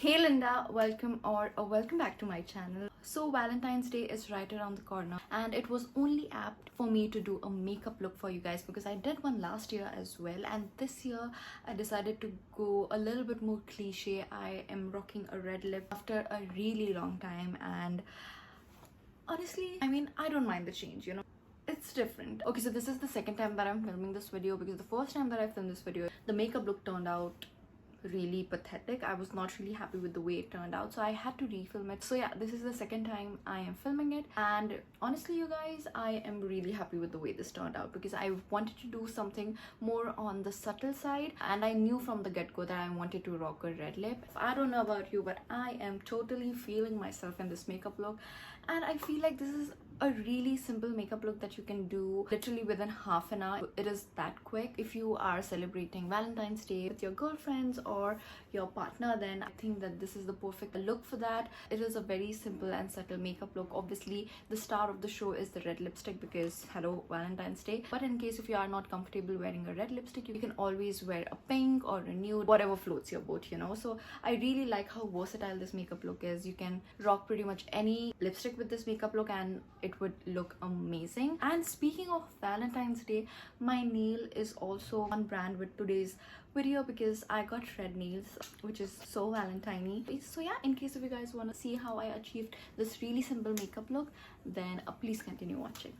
Hey Linda, welcome back to my channel. So Valentine's Day is right around the corner and it was only apt for me to do a makeup look for you guys because I did one last year as well, and this year I decided to go a little bit more cliche. I am rocking a red lip after a really long time, and honestly, I don't mind the change, it's different. Okay, so this is the second time that I'm filming this video because the first time that I filmed this video, the makeup look turned out really pathetic. I was not really happy with the way it turned out, so I had to refilm it. So yeah, this is the second time I am filming it, and honestly you guys, I am really happy with the way this turned out because I wanted to do something more on the subtle side, and I knew from the get-go that I wanted to rock a red lip. I don't know about you, but I am totally feeling myself in this makeup look, and I feel like this is a really simple makeup look that you can do literally within half an hour. It is that quick. If you are celebrating Valentine's Day with your girlfriends or your partner, then I think that this is the perfect look for that. It is a very simple and subtle makeup look. Obviously the star of the show is the red lipstick because hello, Valentine's Day. But in case if you are not comfortable wearing a red lipstick, you can always wear a pink or a nude, whatever floats your boat, so I really like how versatile this makeup look is. You can rock pretty much any lipstick with this makeup look and it would look amazing. And speaking of Valentine's Day, my nail is also on brand with today's video because I got red nails, which is so Valentine-y. So yeah, in case if you guys want to see how I achieved this really simple makeup look, then please continue watching.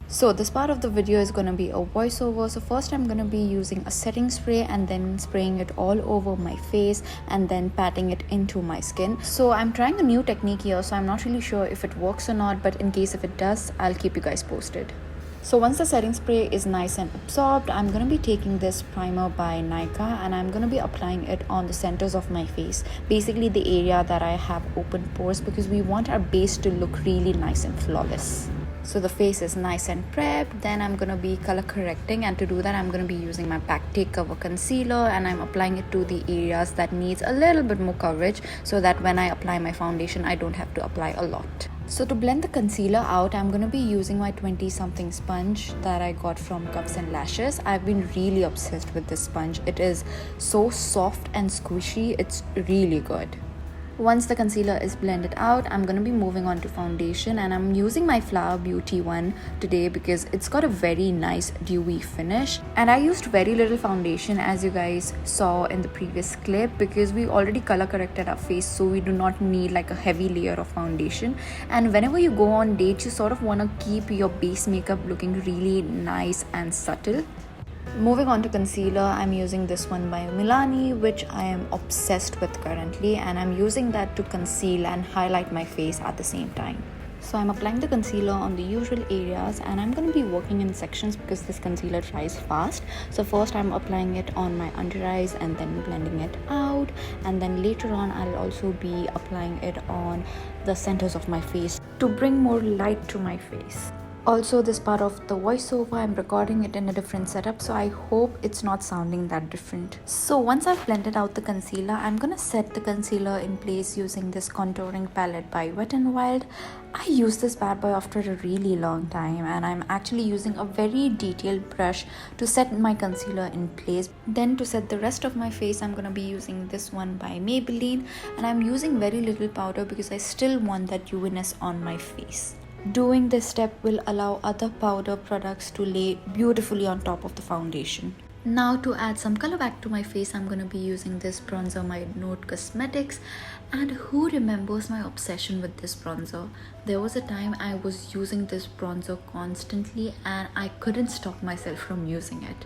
So this part of the video is going to be a voiceover. So first I'm going to be using a setting spray and then spraying it all over my face and then patting it into my skin. So I'm trying a new technique here, so I'm not really sure if it works or not, but in case if it does, I'll keep you guys posted. So once the setting spray is nice and absorbed, I'm going to be taking this primer by Nykaa and I'm going to be applying it on the centers of my face, basically the area that I have open pores, because we want our base to look really nice and flawless. So the face is nice and prepped. Then I'm going to be color correcting, and to do that I'm going to be using my Back Take Cover concealer and I'm applying it to the areas that needs a little bit more coverage so that when I apply my foundation I don't have to apply a lot. So to blend the concealer out, I'm going to be using my 20 something sponge that I got from Cuffs and Lashes. I've been really obsessed with this sponge. It is so soft and squishy. It's really good. Once the concealer is blended out, I'm going to be moving on to foundation, and I'm using my Flower Beauty one today because it's got a very nice dewy finish. And I used very little foundation, as you guys saw in the previous clip, because we already color corrected our face, so we do not need like a heavy layer of foundation. And whenever you go on dates, you sort of want to keep your base makeup looking really nice and subtle. Moving on to concealer, I'm using this one by Milani, which I am obsessed with currently, and I'm using that to conceal and highlight my face at the same time. So I'm applying the concealer on the usual areas, and I'm going to be working in sections because this concealer dries fast. So first I'm applying it on my under eyes and then blending it out, and then later on I'll also be applying it on the centers of my face to bring more light to my face. Also, this part of the voiceover, I'm recording it in a different setup, so I hope it's not sounding that different. So once I've blended out the concealer, I'm gonna set the concealer in place using this contouring palette by Wet n Wild. I used this bad boy after a really long time, and I'm actually using a very detailed brush to set my concealer in place. Then to set the rest of my face, I'm gonna be using this one by Maybelline, and I'm using very little powder because I still want that dewiness on my face. Doing this step will allow other powder products to lay beautifully on top of the foundation. Now to add some color back to my face, I'm going to be using this bronzer by Nude Cosmetics. And who remembers my obsession with this bronzer? There was a time I was using this bronzer constantly and I couldn't stop myself from using it.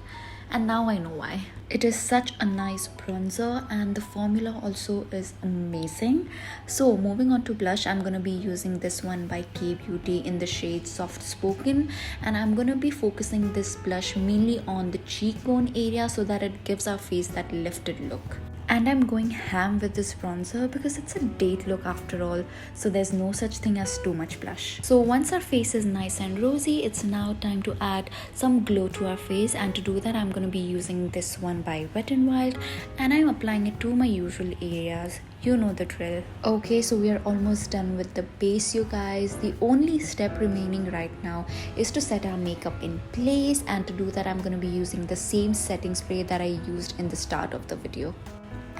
And now I know why. It is such a nice bronzer and the formula also is amazing. So moving on to blush, I'm going to be using this one by K Beauty in the shade Soft Spoken, and I'm going to be focusing this blush mainly on the cheekbone area so that it gives our face that lifted look. And I'm going ham with this bronzer because it's a date look after all, so there's no such thing as too much blush. So once our face is nice and rosy, it's now time to add some glow to our face, and to do that I'm going to be using this one by Wet n Wild, and I'm applying it to my usual areas. You know the drill. Okay, so we are almost done with the base, you guys. The only step remaining right now is to set our makeup in place, and to do that I'm going to be using the same setting spray that I used in the start of the video.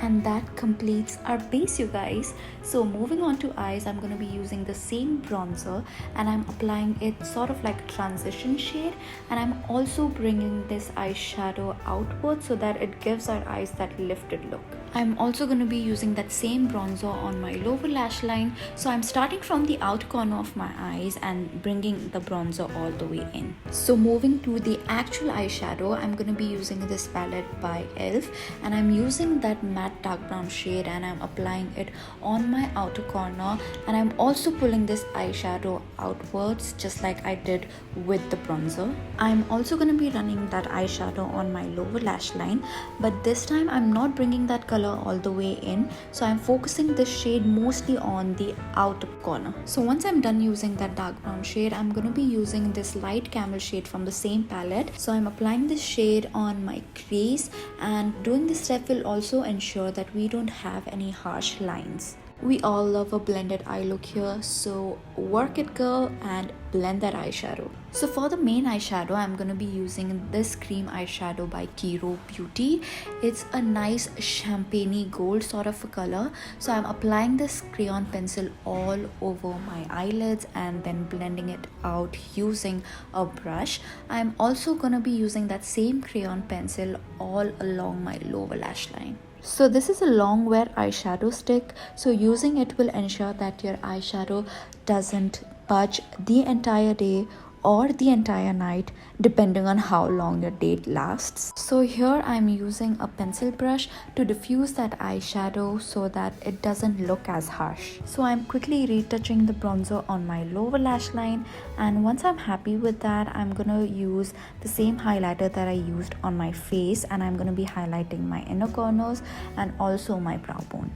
And that completes our base, you guys. So moving on to eyes, I'm going to be using the same bronzer and I'm applying it sort of like a transition shade, and I'm also bringing this eyeshadow outward so that it gives our eyes that lifted look. I'm also going to be using that same bronzer on my lower lash line, so I'm starting from the outer corner of my eyes and bringing the bronzer all the way in. So moving to the actual eyeshadow, I'm going to be using this palette by e.l.f. and I'm using that matte dark brown shade and I'm applying it on my outer corner, and I'm also pulling this eyeshadow outwards just like I did with the bronzer. I'm also going to be running that eyeshadow on my lower lash line, but this time I'm not bringing that color all the way in, so I'm focusing this shade mostly on the outer corner. So once I'm done using that dark brown shade, I'm going to be using this light camel shade from the same palette. So I'm applying this shade on my crease, and doing this step will also ensure that we don't have any harsh lines. We all love a blended eye look here, so work it girl and blend that eyeshadow. So for the main eyeshadow, I'm going to be using this cream eyeshadow by Kiro Beauty. It's a nice champagne gold sort of a color. So I'm applying this crayon pencil all over my eyelids and then blending it out using a brush. I'm also going to be using that same crayon pencil all along my lower lash line. So this is a Longwear eyeshadow stick, so using it will ensure that your eyeshadow doesn't budge the entire day or the entire night depending on how long your date lasts. So here I'm using a pencil brush to diffuse that eyeshadow so that it doesn't look as harsh. So I'm quickly retouching the bronzer on my lower lash line, and once I'm happy with that, I'm gonna use the same highlighter that I used on my face, and I'm gonna be highlighting my inner corners and also my brow bone.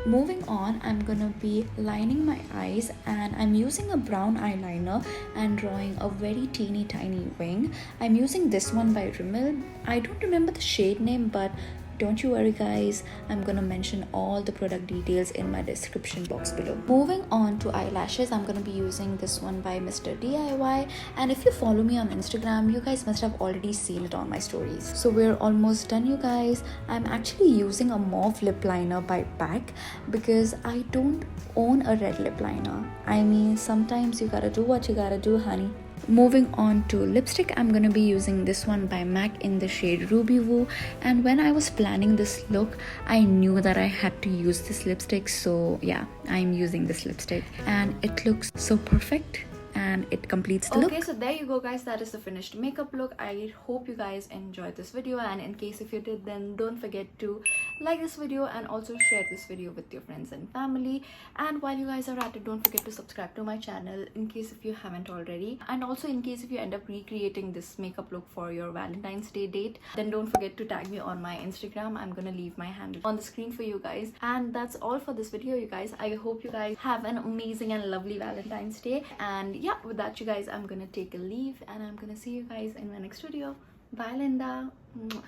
Moving on, I'm gonna be lining my eyes, and I'm using a brown eyeliner and drawing a very teeny tiny wing. I'm using this one by Rimmel. I don't remember the shade name, but don't you worry guys, I'm gonna mention all the product details in my description box below. Moving on to eyelashes, I'm gonna be using this one by Mr. DIY, and if you follow me on Instagram, you guys must have already seen it on my stories. So we're almost done, you guys. I'm actually using a mauve lip liner by PAC because I don't own a red lip liner. I mean, sometimes you gotta do what you gotta do, honey. Moving on to lipstick, I'm gonna be using this one by MAC in the shade Ruby Woo, and when I was planning this look, I knew that I had to use this lipstick, so yeah, I'm using this lipstick and it looks so perfect and it completes the look. Okay, so there you go guys, that is the finished makeup look. I hope you guys enjoyed this video, and in case if you did, then don't forget to like this video and also share this video with your friends and family. And while you guys are at it, don't forget to subscribe to my channel in case if you haven't already, and also in case if you end up recreating this makeup look for your Valentine's Day date, then don't forget to tag me on my Instagram. I'm gonna leave my handle on the screen for you guys. And that's all for this video, you guys. I hope you guys have an amazing and lovely Valentine's Day, and yeah, with that you guys, I'm gonna take a leave and I'm gonna see you guys in my next video. Bye Linda. Mwah.